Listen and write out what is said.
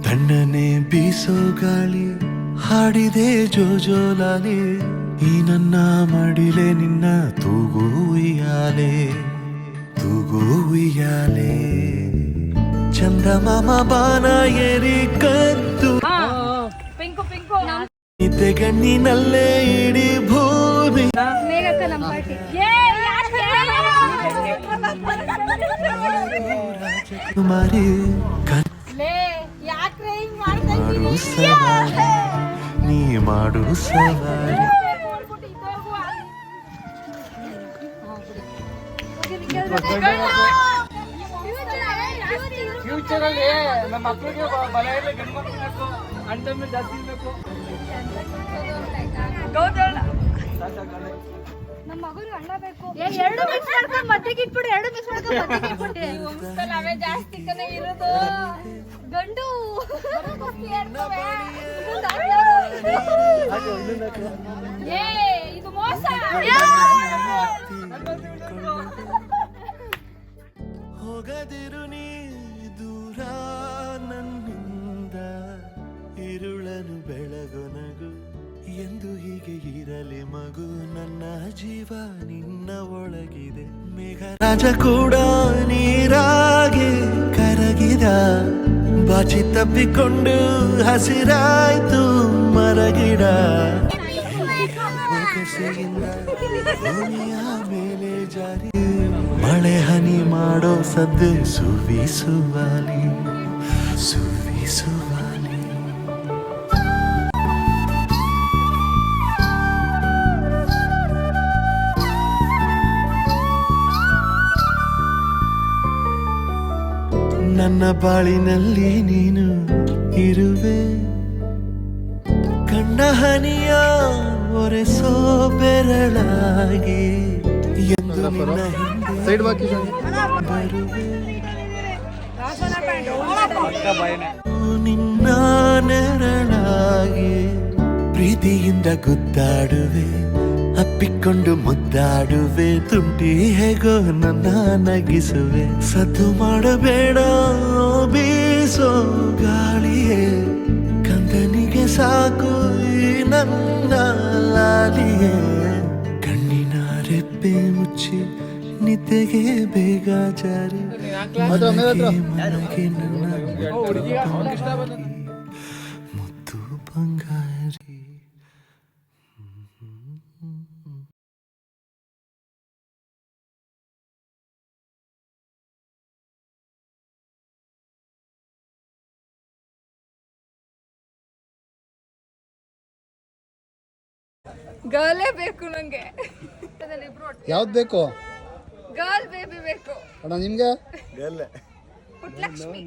ತಣ್ಣನೆ ಬೀಸೋ ಗಾಳಿ ಹಾಡಿದೆ ಜೋಜೋಲಾಲೆ, ಈ ನನ್ನ ಮಡಿಲೆ ನಿನ್ನ ತೂಗು ಉಯ್ಯಾಲೆ, ತೂಗು ಉಯ್ಯಾಲೆ. ಚಂದಮಾಮ ಬಾನ ಏರಿ ಕದ್ದು ನಿದ್ದೆ ಗಣ್ಣಿನಲ್ಲೇ ಇಡೀ ಭೂಮಿ ಕುಮಾರಿ ಮಾಡು ಸವಾರಿ, ನೀ ಮಾಡು ಸವಾರಿ. ಫ್ಯೂಚರ್ ಅಲ್ಲಿ ನಮ್ಮ ಮಕ್ಕಳಿಗೆ ಬಲ ಇಲ್ಲ, ಗಂಡು ಮಕ್ಕಳು ಅಂಟ ಮೇಲೆ ಜಾಸ್ತಿ ಬೇಕು. ನಮ್ಮ ಮಗನಿಗೆ ಅಣ್ಣ ಬೇಕು. ಎರಡು ಮಿಕ್ಸ್ ಮಾಡ್ಕೊಂಡು ಮಧ್ಯಕ್ಕೆ ಇಟ್ಬಿಡು, ಎರಡು ಮಿಕ್ಸ್ ಮಾಡ್ಕೊಂಡು ಮಧ್ಯಕ್ಕೆ ಇಟ್ಬಿಟ್ಟೆ. ವಂಶದಲ್ಲಿ ಅವೇ ಜಾಸ್ತಿ ಕನೆ ಇರೋದು. ಗಂಡು ಏ ಇದು ಮೋಸ. ಹೋಗದಿರು ನೀ ದೂರ ನನ್ನಿಂದ, ಇರುಳನು ಬೆಳಗೊನಗು ಎಂದು ಹೀಗೆ ಇರಲಿ ಮಗು. ನನ್ನ ಜೀವ ನಿನ್ನ ಒಳಗಿದೆ, ಮೇಘರಾಜ ಕೂಡ ನೀರಾಗೆ ಕರಗಿದ, ಬಾಚಿ ತಪ್ಪಿಕೊಂಡು ಹಸಿರಾಯ್ತು ಮರಗಿಡ. ಭೂಮಿಯ ಮೇಲೆ ಜಾರಿ ಮಳೆ ಹನಿ ಮಾಡೋ ಸದ್ದು ಸುವಿಸುವಾಲಿ, ಸುವಿಸುವಾಲಿ. ನನ್ನ ಬಾಳಿನಲ್ಲಿ ನೀನು ಇರುವೆ, ಕಣ್ಣ ಹನಿಯ ಒರೆಸೋ ಬೆರಳಾಗಿ, ಎಂದು ನಿನ್ನ ಹಿಂದೆ ಬರುವೆ. ನಿನ್ನ ನೆರಳಾಗಿ ಪ್ರೀತಿಯಿಂದ ಗುದ್ದಾಡುವೆ, ಅಪ್ಪಿಕೊಂಡು ಮುದ್ದಾಡುವೆ, ತುಂಟಿ ಹೇಗೋ ನನ್ನ ನಗಿಸುವೆ. ಸದ್ದು ಮಾಡಬೇಡ ಬೀಸೋ ಗಾಳಿಯೇ, ಕಂದನಿಗೆ ಸಾಕು ಈ ನನ್ನ ಲಾಲಿಯೇ. ಕಣ್ಣಿನ ರೆಪ್ಪೆ ಮುಚ್ಚಿ ನಿದ್ದೆಗೆ ಬೇಗ ಜಾರಿ, ಮನಗೆ ನನ್ನ ಮುತ್ತು ಬಂಗಾರಿ. ಗರ್ಲೇ ಬೇಕು ನಂಗೆ. ಯಾವ್ದು ಬೇಕು? ಗರ್ಲ್ ಬೇಬಿ ಬೇಕು ಅಣ್ಣ ನಿಮ್ಗೆ? ಪುಟ್ಲಕ್ಷ್ಮಿ.